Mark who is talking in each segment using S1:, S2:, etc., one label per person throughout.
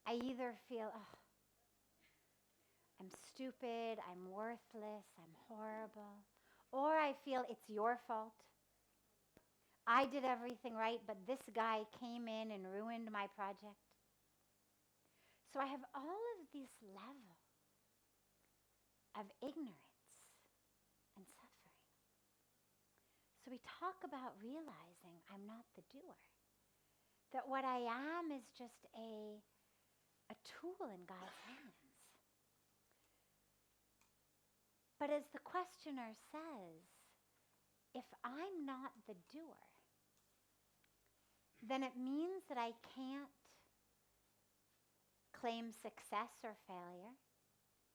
S1: I either feel, oh, I'm stupid, I'm worthless, I'm horrible, or I feel it's your fault. I did everything right, but this guy came in and ruined my project. So I have all of this level of ignorance and suffering. So we talk about realizing I'm not the doer, that what I am is just a tool in God's hands. But as the questioner says, if I'm not the doer, then it means that I can't claim success or failure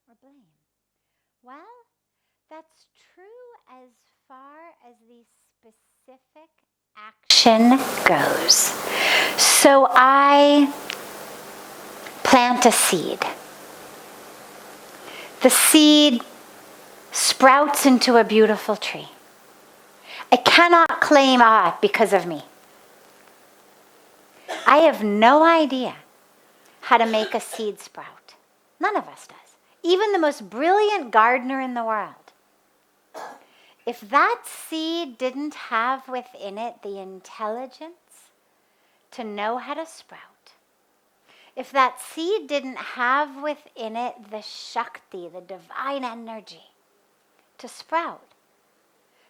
S1: or blame. Well, that's true as far as the specific action goes. So I plant a seed. The seed sprouts into a beautiful tree. I cannot claim, because of me. I have no idea how to make a seed sprout. None of us does. Even the most brilliant gardener in the world. If that seed didn't have within it the intelligence to know how to sprout, if that seed didn't have within it the Shakti, the divine energy, to sprout,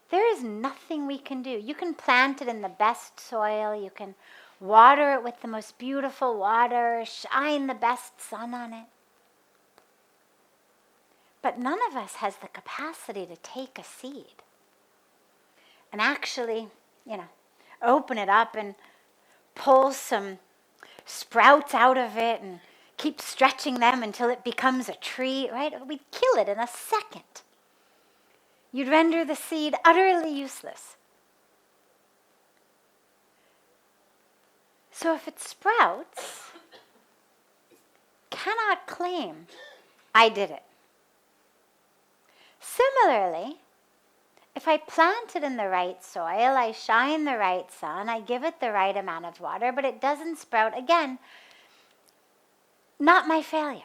S1: there is nothing we can do. You can plant it in the best soil, you can water it with the most beautiful water, shine the best sun on it. But none of us has the capacity to take a seed and actually, open it up and pull some sprouts out of it and keep stretching them until it becomes a tree, right? We'd kill it in a second. You'd render the seed utterly useless. So if it sprouts, cannot claim, I did it. Similarly, if I plant it in the right soil, I shine the right sun, I give it the right amount of water, but it doesn't sprout, again, not my failure.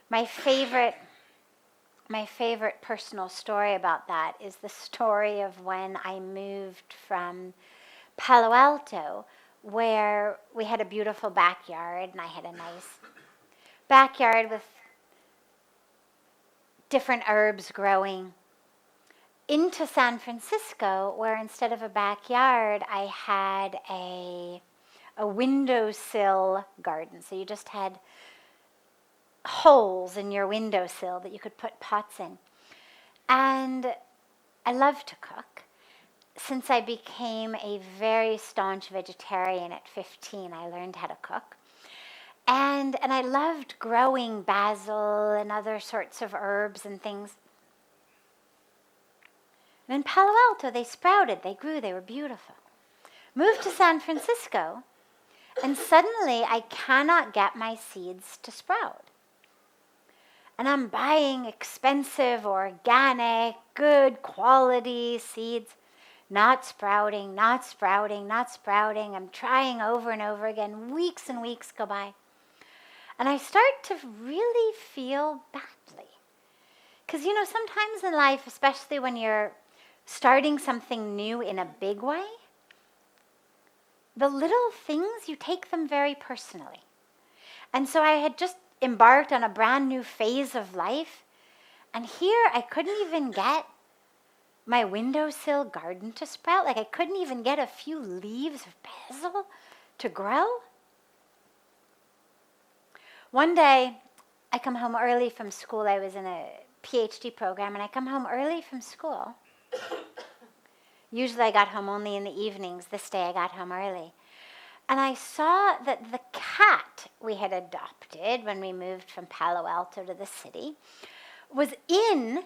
S1: My favorite personal story about that is the story of when I moved from Palo Alto, where we had a beautiful backyard, and I had a nice backyard with different herbs growing, into San Francisco, where instead of a backyard, I had a windowsill garden. So you just had holes in your windowsill that you could put pots in. And I love to cook. Since I became a very staunch vegetarian at 15, I learned how to cook. And I loved growing basil and other sorts of herbs and things. And in Palo Alto, they sprouted, they grew, they were beautiful. Moved to San Francisco, and suddenly I cannot get my seeds to sprout. And I'm buying expensive, organic, good quality seeds, not sprouting, not sprouting, not sprouting. I'm trying over and over again. Weeks and weeks go by. And I start to really feel badly. Because, sometimes in life, especially when you're starting something new in a big way, the little things, you take them very personally. And so I had just embarked on a brand new phase of life, and here I couldn't even get my windowsill garden to sprout. Like I couldn't even get a few leaves of basil to grow. One day, I come home early from school. I was in a PhD program, and I come home early from school. Usually I got home only in the evenings. This day I got home early. And I saw that the cat we had adopted when we moved from Palo Alto to the city was in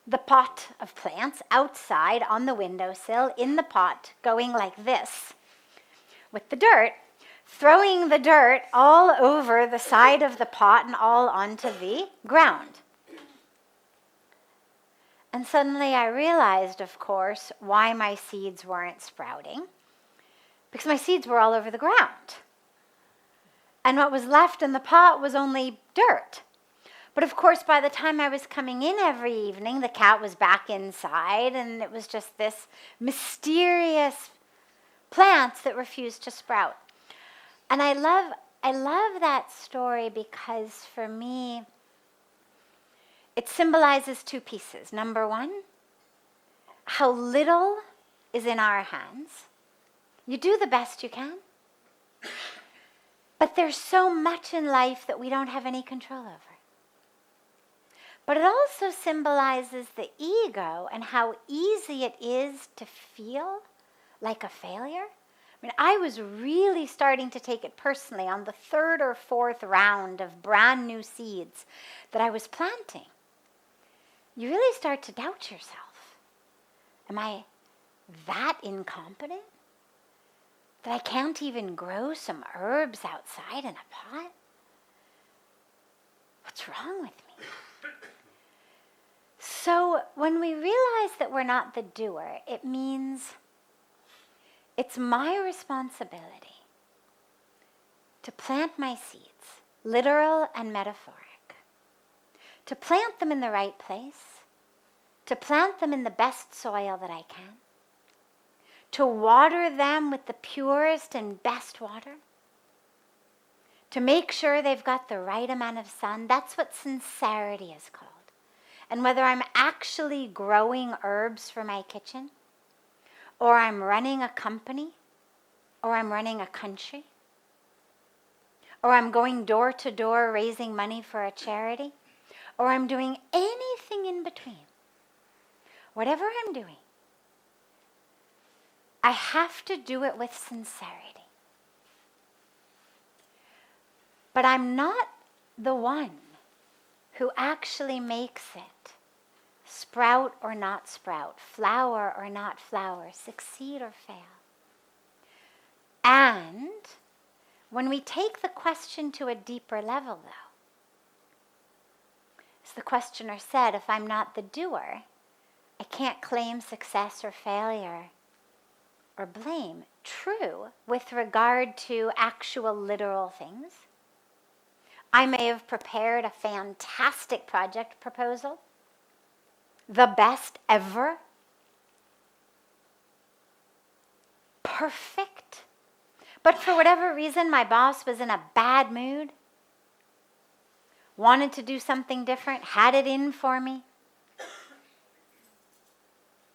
S1: the pot of plants outside on the windowsill, in the pot, going like this with the dirt, throwing the dirt all over the side of the pot and all onto the ground. And suddenly I realized, of course, why my seeds weren't sprouting. Because my seeds were all over the ground. And what was left in the pot was only dirt. But of course, by the time I was coming in every evening, the cat was back inside, and it was just this mysterious plant that refused to sprout. And I love that story because for me, it symbolizes two pieces. Number one, how little is in our hands. You do the best you can. But there's so much in life that we don't have any control over. But it also symbolizes the ego and how easy it is to feel like a failure. I mean, I was really starting to take it personally on the third or fourth round of brand new seeds that I was planting. You really start to doubt yourself. Am I that incompetent that I can't even grow some herbs outside in a pot? What's wrong with me? So when we realize that we're not the doer, it means it's my responsibility to plant my seeds, literal and metaphoric, to plant them in the right place, to plant them in the best soil that I can, to water them with the purest and best water, to make sure they've got the right amount of sun. That's what sincerity is called. And whether I'm actually growing herbs for my kitchen, or I'm running a company, or I'm running a country, or I'm going door to door raising money for a charity, or I'm doing anything in between, whatever I'm doing, I have to do it with sincerity. But I'm not the one who actually makes it sprout or not sprout, flower or not flower, succeed or fail. And when we take the question to a deeper level, though, as the questioner said, if I'm not the doer, I can't claim success or failure or blame. True, with regard to actual literal things. I may have prepared a fantastic project proposal, the best ever, perfect. But for whatever reason, my boss was in a bad mood, wanted to do something different, had it in for me,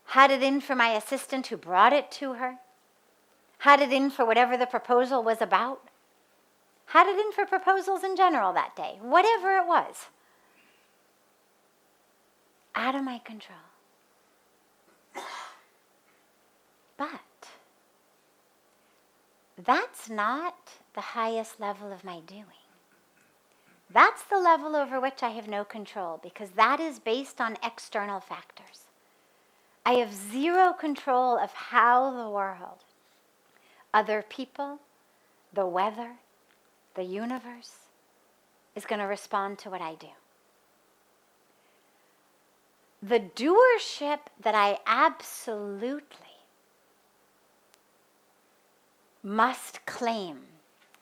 S1: had it in for my assistant who brought it to her, had it in for whatever the proposal was about, had it in for proposals in general that day, whatever it was. Out of my control. But that's not the highest level of my doing. That's the level over which I have no control, because that is based on external factors. I have zero control of how the world, other people, the weather, the universe is going to respond to what I do. The doership that I absolutely must claim,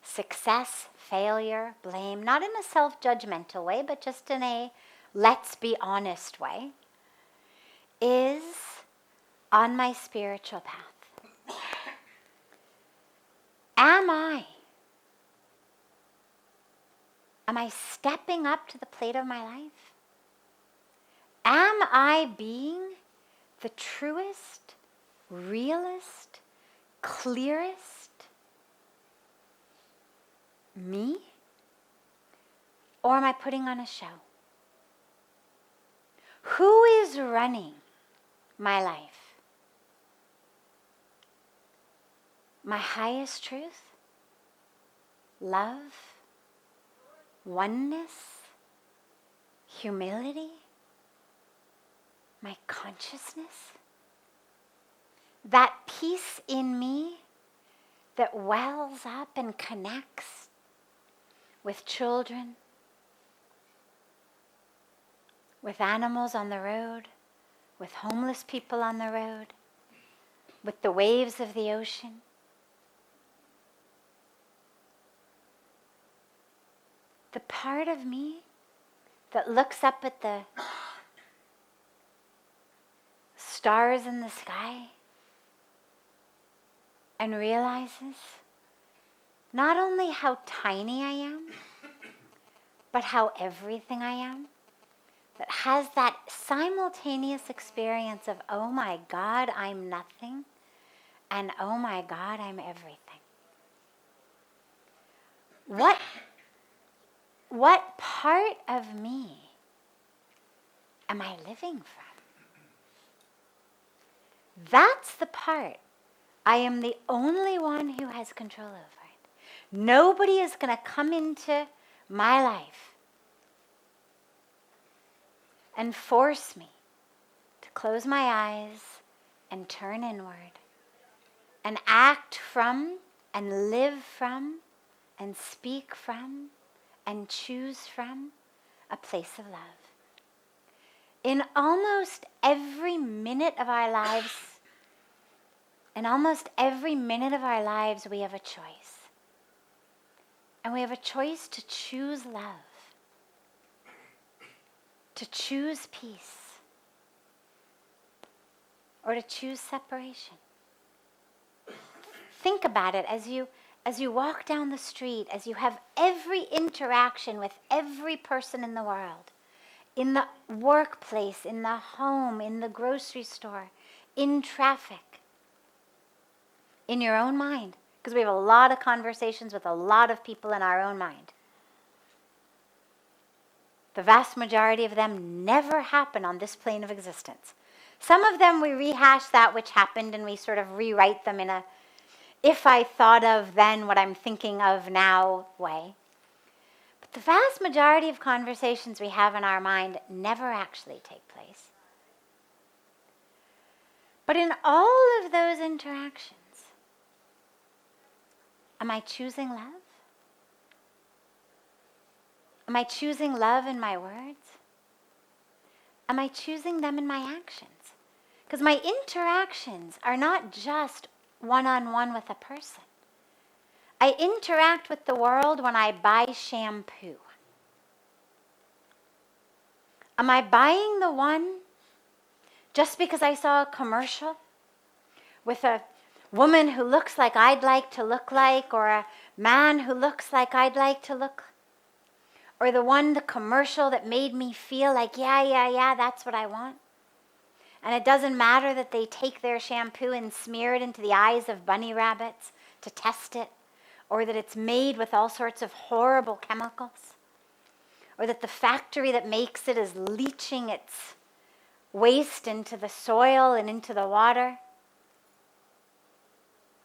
S1: success, failure, blame, not in a self-judgmental way, but just in a let's be honest way, is on my spiritual path. Am I stepping up to the plate of my life? Am I being the truest, realest, clearest me? Or am I putting on a show? Who is running my life? My highest truth? Love? Oneness? Humility? My consciousness? That peace in me that wells up and connects with children, with animals on the road, with homeless people on the road, with the waves of the ocean. the part of me that looks up at the stars in the sky and realizes not only how tiny I am, but how everything I am, that has that simultaneous experience of, oh my God, I'm nothing, and oh my God, I'm everything. What part of me am I living from? That's the part I am the only one who has control over it. Nobody is going to come into my life and force me to close my eyes and turn inward and act from and live from and speak from and choose from a place of love. In almost every minute of our lives, we have a choice. And we have a choice to choose love, to choose peace, or to choose separation. Think about it as you walk down the street, as you have every interaction with every person in the world, in the workplace, in the home, in the grocery store, in traffic, in your own mind, because we have a lot of conversations with a lot of people in our own mind. The vast majority of them never happen on this plane of existence. Some of them we rehash that which happened and we sort of rewrite them in a if I thought of then what I'm thinking of now way. But the vast majority of conversations we have in our mind never actually take place. But in all of those interactions, am I choosing love? Am I choosing love in my words? Am I choosing them in my actions? Because my interactions are not just one-on-one with a person. I interact with the world when I buy shampoo. Am I buying the one just because I saw a commercial with a woman who looks like I'd like to look like, or a man who looks like I'd like to look, or the commercial that made me feel like, yeah, that's what I want? And it doesn't matter that they take their shampoo and smear it into the eyes of bunny rabbits to test it, or that it's made with all sorts of horrible chemicals, or that the factory that makes it is leaching its waste into the soil and into the water,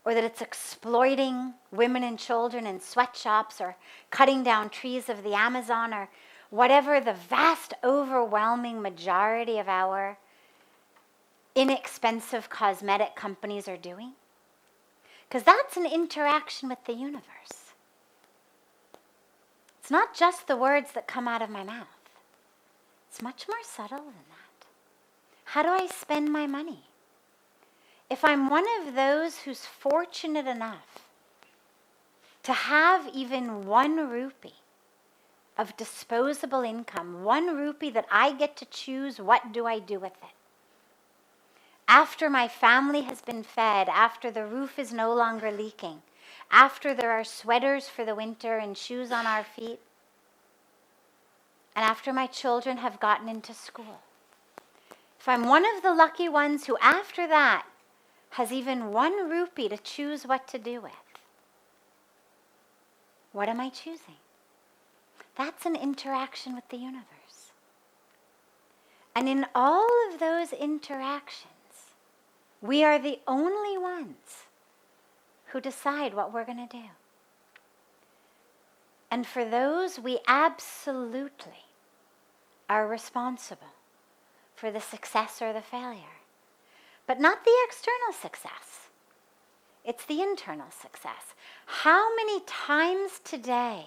S1: or that it's exploiting women and children in sweatshops, or cutting down trees of the Amazon, or whatever the vast, overwhelming majority of our inexpensive cosmetic companies are doing. Because that's an interaction with the universe. It's not just the words that come out of my mouth. It's much more subtle than that. How do I spend my money? If I'm one of those who's fortunate enough to have even 1 rupee of disposable income, 1 rupee that I get to choose what do I do with it, after my family has been fed, after the roof is no longer leaking, after there are sweaters for the winter and shoes on our feet, and after my children have gotten into school, if I'm one of the lucky ones who after that has even 1 rupee to choose what to do with, what am I choosing? That's an interaction with the universe. And in all of those interactions, we are the only ones who decide what we're going to do. And for those, we absolutely are responsible for the success or the failure. But not the external success. It's the internal success. How many times today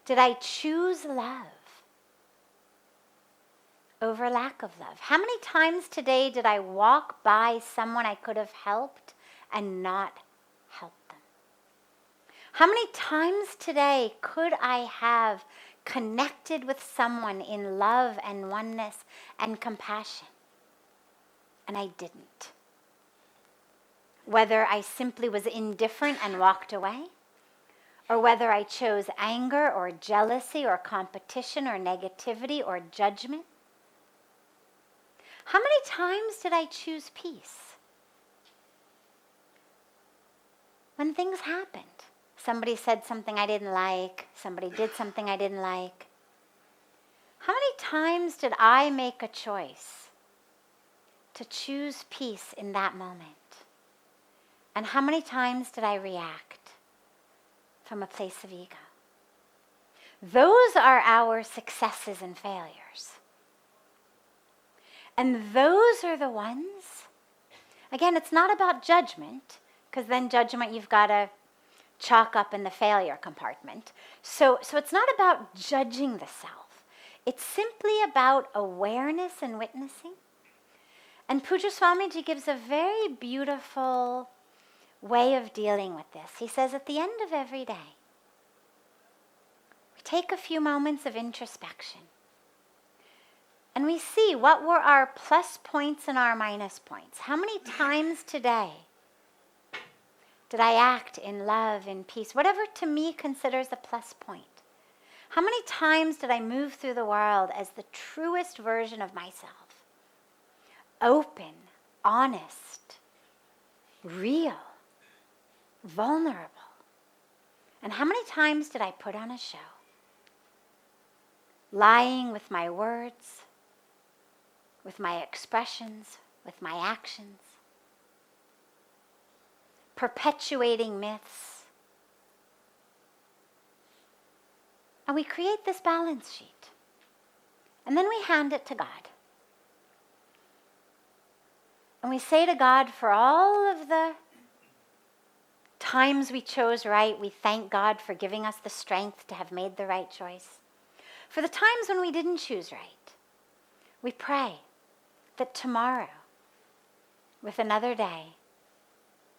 S1: did I choose love over lack of love? How many times today did I walk by someone I could have helped and not help them? How many times today could I have connected with someone in love and oneness and compassion. And I didn't. Whether I simply was indifferent and walked away, or whether I chose anger or jealousy or competition or negativity or judgment. How many times did I choose peace? When things happened. Somebody said something I didn't like. Somebody did something I didn't like. How many times did I make a choice to choose peace in that moment? And how many times did I react from a place of ego? Those are our successes and failures. And those are the ones, again, it's not about judgment, because then judgment you've got to chalk up in the failure compartment. So it's not about judging the self. It's simply about awareness and witnessing. And Pujya Swamiji gives a very beautiful way of dealing with this. He says at the end of every day, we take a few moments of introspection. And we see what were our plus points and our minus points. How many times today did I act in love, in peace, whatever to me considers a plus point? How many times did I move through the world as the truest version of myself? Open, honest, real, vulnerable. And how many times did I put on a show? Lying with my words, with my expressions, with my actions, perpetuating myths. And we create this balance sheet. And then we hand it to God. And we say to God, for all of the times we chose right, we thank God for giving us the strength to have made the right choice. For the times when we didn't choose right, we pray that tomorrow, with another day,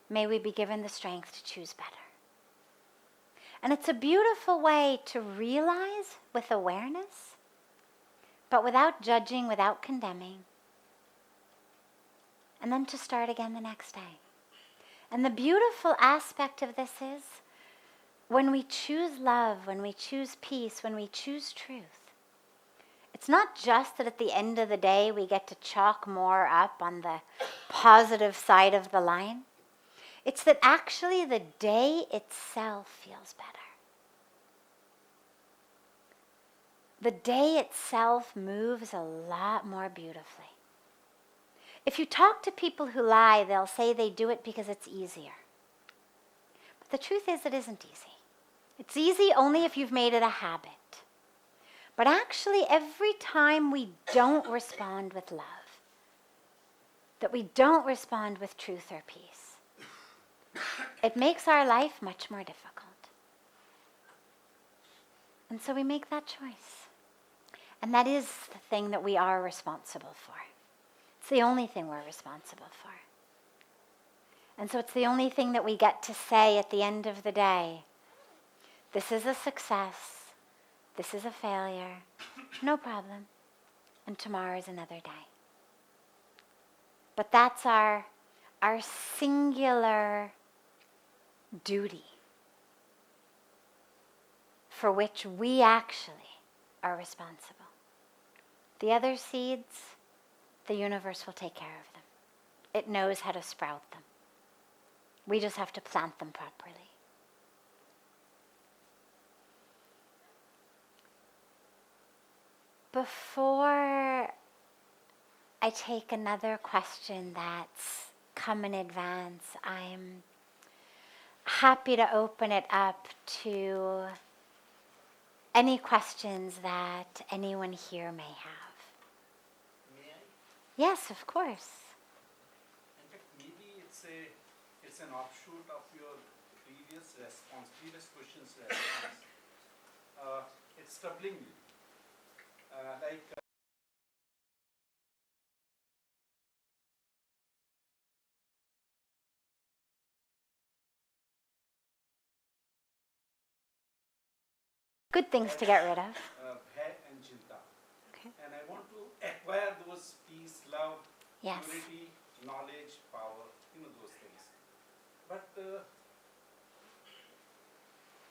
S1: may we be given the strength to choose better. And it's a beautiful way to realize with awareness, but without judging, without condemning, and then to start again the next day. And the beautiful aspect of this is, when we choose love, when we choose peace, when we choose truth, it's not just that at the end of the day we get to chalk more up on the positive side of the line. It's that actually the day itself feels better. The day itself moves a lot more beautifully. If you talk to people who lie, they'll say they do it because it's easier. But the truth is, it isn't easy. It's easy only if you've made it a habit. But actually, every time we don't respond with love, that we don't respond with truth or peace, it makes our life much more difficult. And so we make that choice. And that is the thing that we are responsible for. It's the only thing we're responsible for. And so it's the only thing that we get to say at the end of the day. This is a success. This is a failure. No problem. And tomorrow is another day. But that's our singular duty for which we actually are responsible. The other seeds, the universe will take care of them. It knows how to sprout them. We just have to plant them properly. Before I take another question that's come in advance, I'm happy to open it up to any questions that anyone here may have.
S2: May I?
S1: Yes, of course.
S2: In fact, maybe it's an offshoot of your previous question's response. It's troubling me.
S1: Good things to get rid of.
S2: love,
S1: Yes.
S2: purity, knowledge, power, those things. But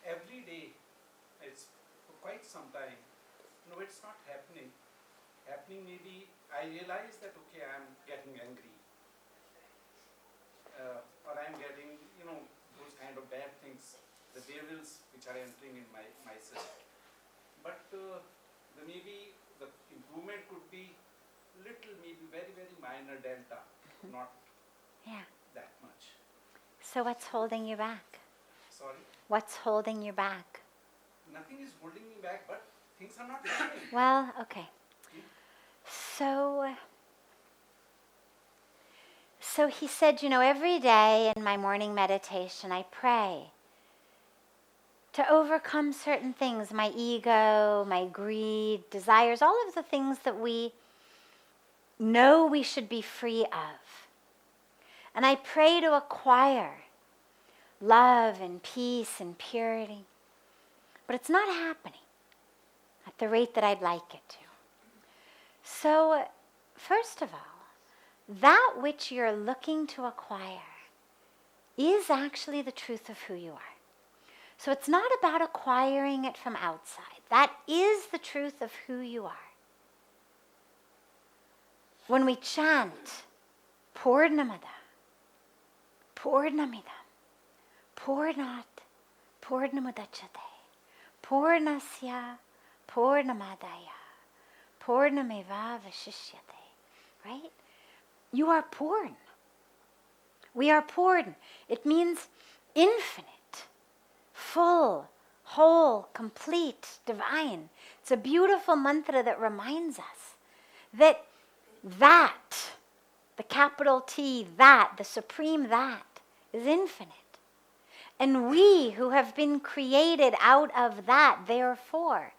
S2: every day, it's for quite some time, it's not happening. Happening maybe, I realize that, okay, I'm getting angry. Or I'm getting, those kind of bad things, the devils which are entering in myself. But maybe the improvement could be little, maybe very, very minor delta, not that much.
S1: So what's holding you back?
S2: Sorry?
S1: What's holding you back?
S2: Nothing is holding me back, but things are not happening.
S1: Well, okay. So he said, every day in my morning meditation, I pray to overcome certain things, my ego, my greed, desires, all of the things that we know we should be free of. And I pray to acquire love and peace and purity. But it's not happening at the rate that I'd like it to. So, first of all, that which you're looking to acquire is actually the truth of who you are. So it's not about acquiring it from outside. That is the truth of who you are. When we chant Purnamada, Purnamidam, Purnat, Purnamudachyate, Purnasya, Purnamadaya, Purnameva Vashishyate, right? You are Purn. We are Purn. It means infinite, full, whole, complete, divine. It's a beautiful mantra that reminds us that the capital T, the supreme that, is infinite. And we who have been created out of that, therefore,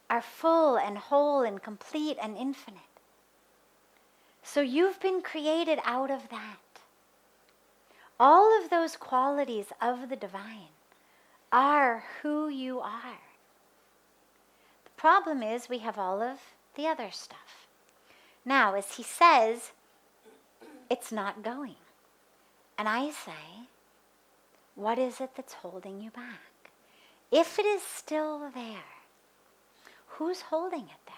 S1: are full and whole and complete and infinite. So you've been created out of that. All of those qualities of the divine are who you are. The problem is we have all of the other stuff. Now, as he says, it's not going. And I say, what is it that's holding you back? If it is still there, who's holding it there?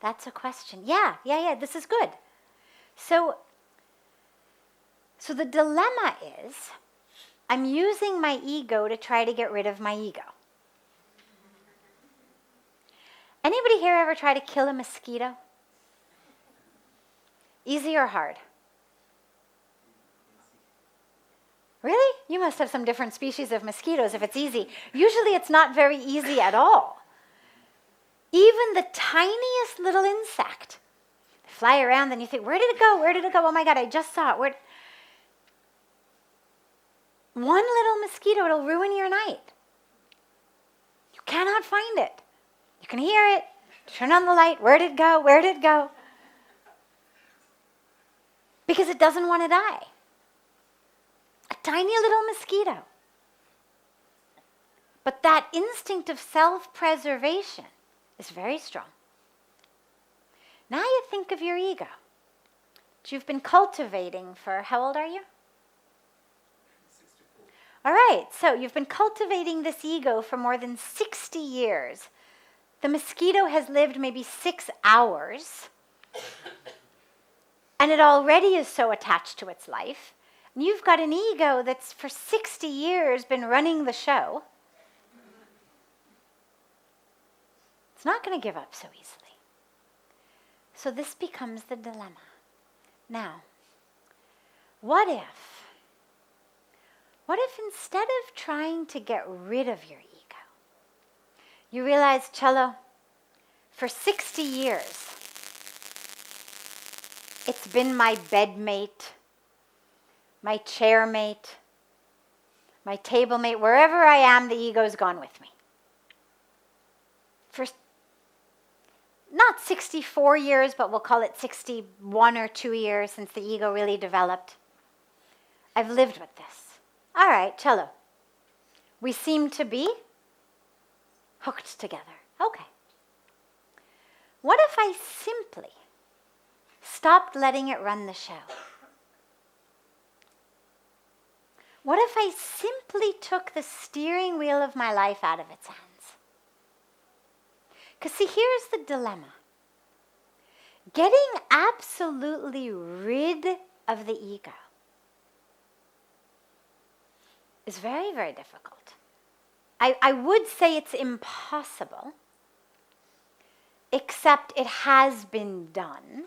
S1: That's a question. Yeah, this is good. So the dilemma is, I'm using my ego to try to get rid of my ego. Anybody here ever try to kill a mosquito? Easy or hard? Really? You must have some different species of mosquitoes if it's easy. Usually it's not very easy at all. Even the tiniest little insect. They fly around and you think, where did it go? Where did it go? Oh my God, I just saw it. One little mosquito, it'll ruin your night. You cannot find it. You can hear it. Turn on the light. Where did it go? Where did it go? Because it doesn't want to die. A tiny little mosquito. But that instinct of self-preservation is very strong. Now you think of your ego, which you've been cultivating for, how old are you?
S2: 64.
S1: All right, so you've been cultivating this ego for more than 60 years. The mosquito has lived maybe 6 hours, and it already is so attached to its life. And you've got an ego that's for 60 years been running the show. It's not going to give up so easily. So this becomes the dilemma. Now, what if instead of trying to get rid of your ego, you realize, Cello, for 60 years, it's been my bedmate, my chairmate, my table mate, wherever I am, the ego's gone with me. For not 64 years, but we'll call it 61 or 2 years since the ego really developed. I've lived with this. All right, Cello. We seem to be hooked together. Okay. What if I simply stopped letting it run the show? What if I simply took the steering wheel of my life out of its hands? Because see, here's the dilemma. Getting absolutely rid of the ego is very, very difficult. I would say it's impossible, except it has been done.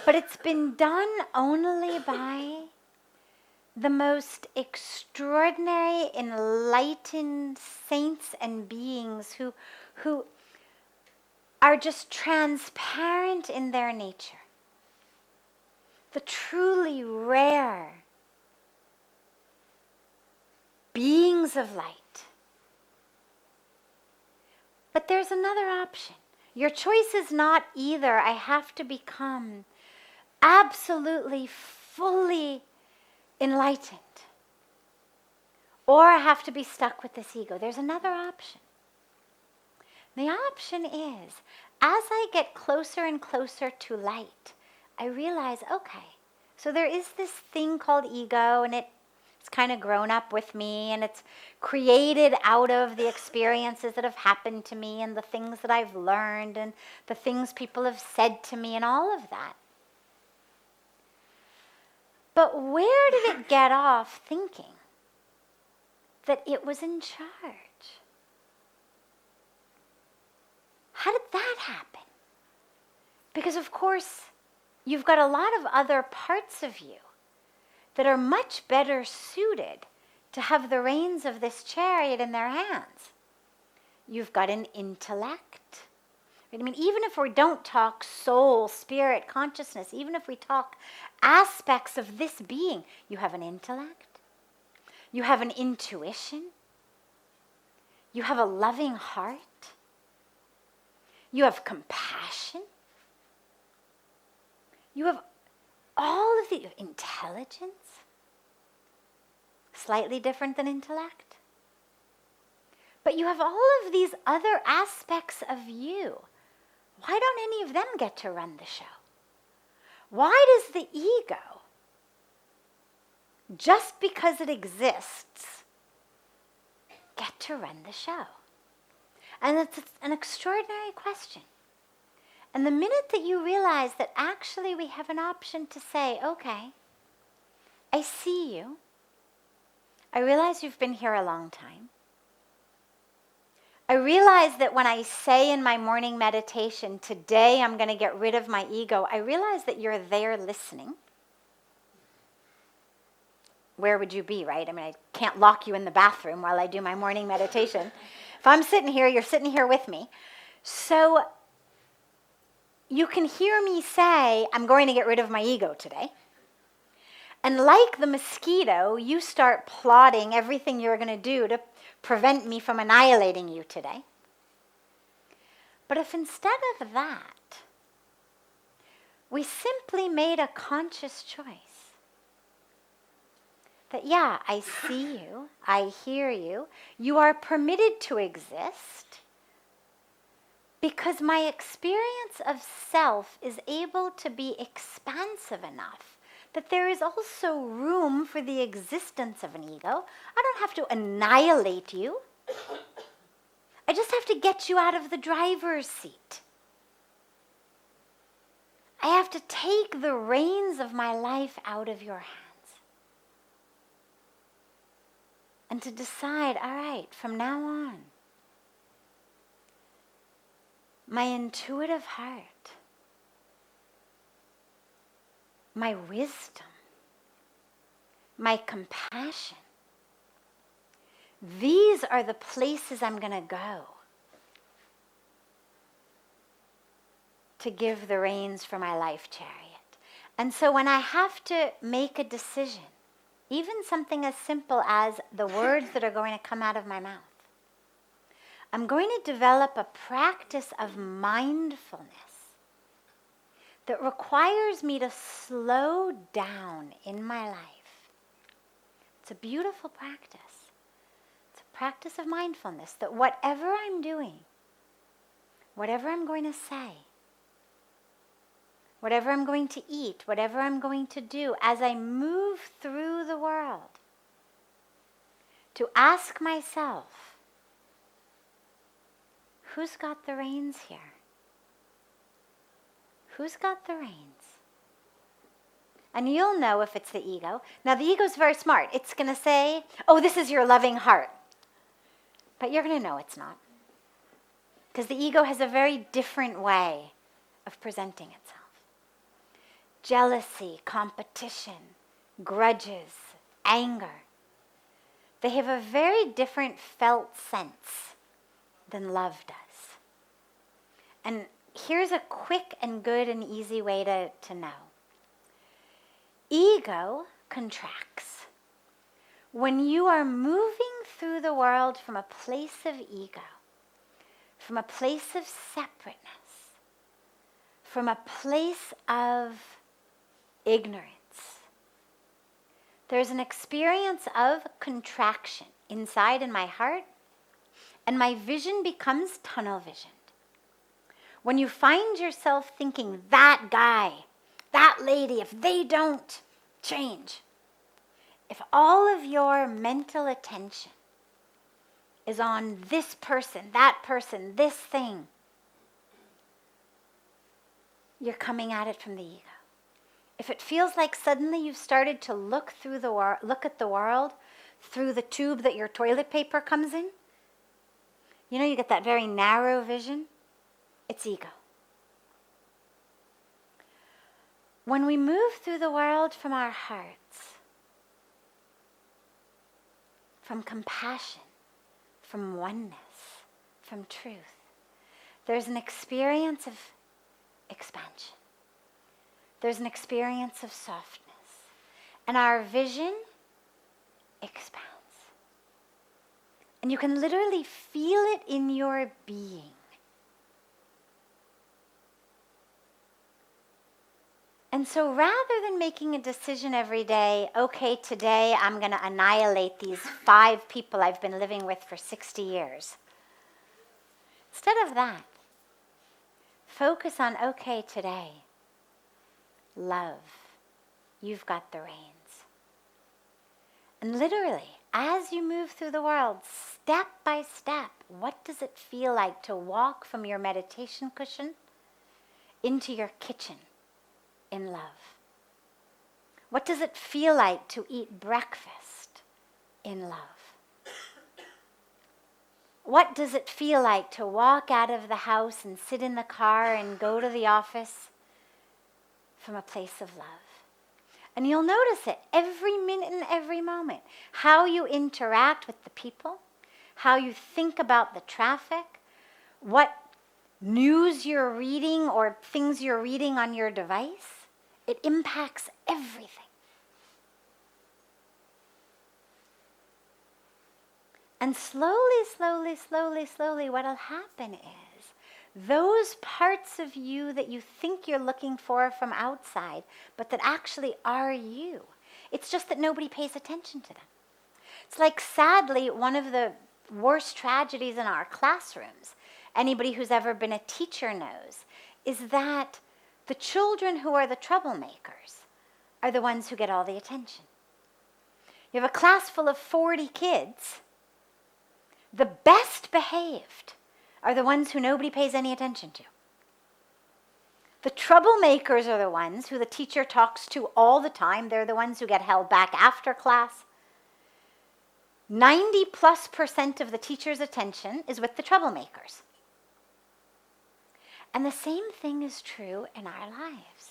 S1: But it's been done only by the most extraordinary, enlightened saints and beings who are just transparent in their nature. The truly rare beings of light. But there's another option. Your choice is not either I have to become absolutely, fully enlightened, or I have to be stuck with this ego. There's another option. The option is, as I get closer and closer to light, I realize, okay, so there is this thing called ego, and it's kind of grown up with me, and it's created out of the experiences that have happened to me, and the things that I've learned, and the things people have said to me, and all of that. But where did it get off thinking that it was in charge? How did that happen? Because of course, you've got a lot of other parts of you that are much better suited to have the reins of this chariot in their hands. You've got an intellect. I mean, even if we don't talk soul, spirit, consciousness, even if we talk aspects of this being, you have an intellect. You have an intuition. You have a loving heart. You have compassion. You have all of the intelligence. Slightly different than intellect. But you have all of these other aspects of you. Why don't any of them get to run the show? Why does the ego, just because it exists, get to run the show? And it's an extraordinary question. And the minute that you realize that actually we have an option to say, okay, I see you. I realize you've been here a long time. I realize that when I say in my morning meditation, today I'm going to get rid of my ego, I realize that you're there listening. Where would you be, right? I mean, I can't lock you in the bathroom while I do my morning meditation. If I'm sitting here, you're sitting here with me. So you can hear me say, I'm going to get rid of my ego today. And like the mosquito, you start plotting everything you're going to do to prevent me from annihilating you today. But if instead of that, we simply made a conscious choice that, yeah, I see you, I hear you, you are permitted to exist because my experience of self is able to be expansive enough that there is also room for the existence of an ego. I don't have to annihilate you. I just have to get you out of the driver's seat. I have to take the reins of my life out of your hands. And to decide, all right, from now on, my intuitive heart, my wisdom, my compassion, these are the places I'm going to go to give the reins for my life chariot. And so when I have to make a decision, even something as simple as the words that are going to come out of my mouth, I'm going to develop a practice of mindfulness that requires me to slow down in my life. It's a beautiful practice. It's a practice of mindfulness that whatever I'm doing, whatever I'm going to say, whatever I'm going to eat, whatever I'm going to do, as I move through the world, to ask myself, who's got the reins here? Who's got the reins? And you'll know if it's the ego. Now, the ego's very smart. It's going to say, oh, this is your loving heart. But you're going to know it's not. Because the ego has a very different way of presenting itself. Jealousy, competition, grudges, anger. They have a very different felt sense than love does. And here's a quick and good and easy way to know. Ego contracts. When you are moving through the world from a place of ego, from a place of separateness, from a place of ignorance, there's an experience of contraction inside in my heart, and my vision becomes tunnel visioned. When you find yourself thinking, that guy, that lady, if they don't change, if all of your mental attention is on this person, this thing, you're coming at it from the ego. If it feels like suddenly you've started to look at the world through the tube that your toilet paper comes in, you know, you get that very narrow vision, it's ego. When we move through the world from our hearts, from compassion, from oneness, from truth, there's an experience of expansion. There's an experience of softness. And our vision expands. And you can literally feel it in your being. And so rather than making a decision every day, okay, today I'm going to annihilate these 5 people I've been living with for 60 years. Instead of that, focus on, okay, today, love, you've got the reins. And literally, as you move through the world, step by step, what does it feel like to walk from your meditation cushion into your kitchen in love? What does it feel like to eat breakfast in love? What does it feel like to walk out of the house and sit in the car and go to the office from a place of love? And you'll notice it every minute and every moment. How you interact with the people, how you think about the traffic, what news you're reading or things you're reading on your device. It impacts everything. And slowly, what'll happen is those parts of you that you think you're looking for from outside, but that actually are you. It's just that nobody pays attention to them. It's like, sadly, one of the worst tragedies in our classrooms, anybody who's ever been a teacher knows, is that the children who are the troublemakers are the ones who get all the attention. You have a class full of 40 kids. The best behaved are the ones who nobody pays any attention to. The troublemakers are the ones who the teacher talks to all the time. They're the ones who get held back after class. 90+% of the teacher's attention is with the troublemakers. And the same thing is true in our lives.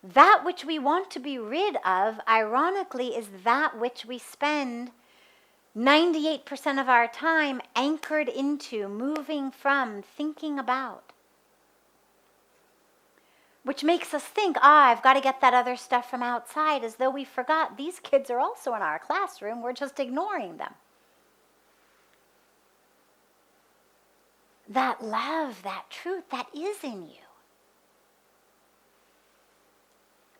S1: That which we want to be rid of, ironically, is that which we spend 98% of our time anchored into, moving from, thinking about. Which makes us think, I've got to get that other stuff from outside, as though we forgot these kids are also in our classroom, we're just ignoring them. That love, that truth, that is in you.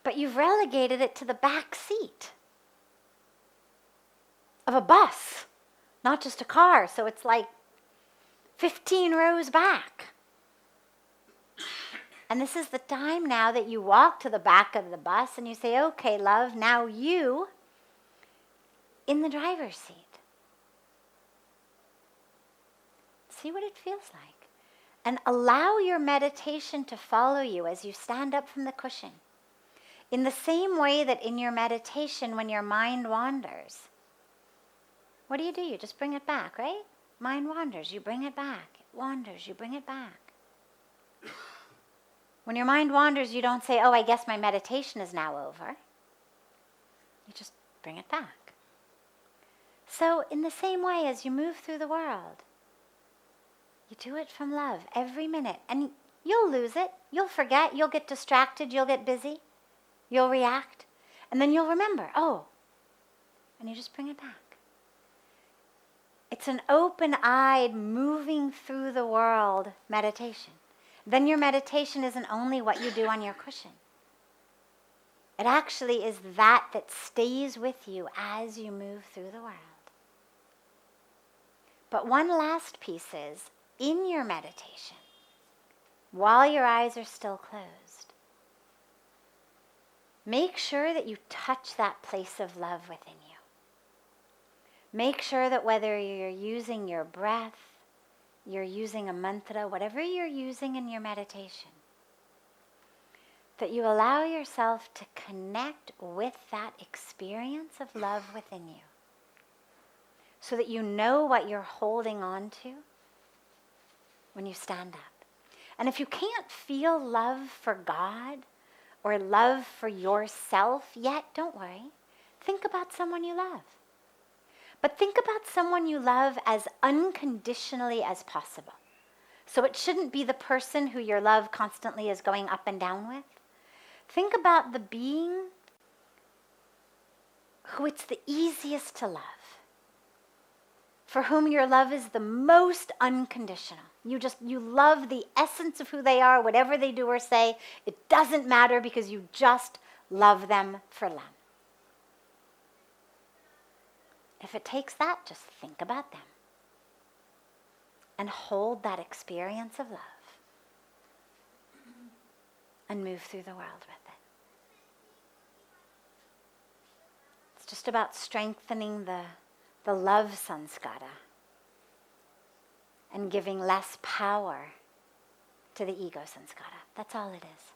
S1: But you've relegated it to the back seat of a bus, not just a car, so it's like 15 rows back. And this is the time now that you walk to the back of the bus and you say, okay, love, now you in the driver's seat. See what it feels like. And allow your meditation to follow you as you stand up from the cushion. In the same way that in your meditation, when your mind wanders, what do? You just bring it back, right? Mind wanders, you bring it back. It wanders, you bring it back. When your mind wanders, you don't say, oh, I guess my meditation is now over. You just bring it back. So in the same way as you move through the world, you do it from love every minute. And you'll lose it. You'll forget. You'll get distracted. You'll get busy. You'll react. And then you'll remember, oh, and you just bring it back. It's an open-eyed, moving through the world meditation. Then your meditation isn't only what you do on your cushion. It actually is that stays with you as you move through the world. But one last piece is, in your meditation, while your eyes are still closed, make sure that you touch that place of love within you. Make sure that whether you're using your breath, you're using a mantra, whatever you're using in your meditation, that you allow yourself to connect with that experience of love within you, so that you know what you're holding on to when you stand up. And if you can't feel love for God or love for yourself yet, don't worry. Think about someone you love. But think about someone you love as unconditionally as possible. So it shouldn't be the person who your love constantly is going up and down with. Think about the being who it's the easiest to love, for whom your love is the most unconditional. You love the essence of who they are, whatever they do or say. It doesn't matter because you just love them for love. If it takes that, just think about them and hold that experience of love and move through the world with it. It's just about strengthening the love sanskara and giving less power to the ego sanskara. That's all it is.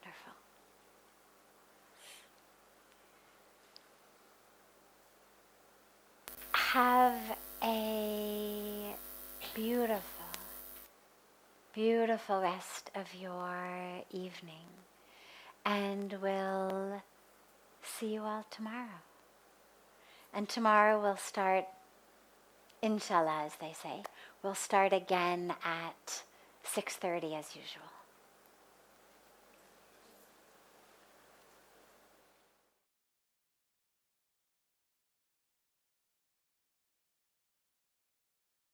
S1: Wonderful. Have a beautiful, beautiful rest of your evening, and we'll see you all tomorrow. And tomorrow we'll start, inshallah, as they say, we'll start again at 6:30 as usual.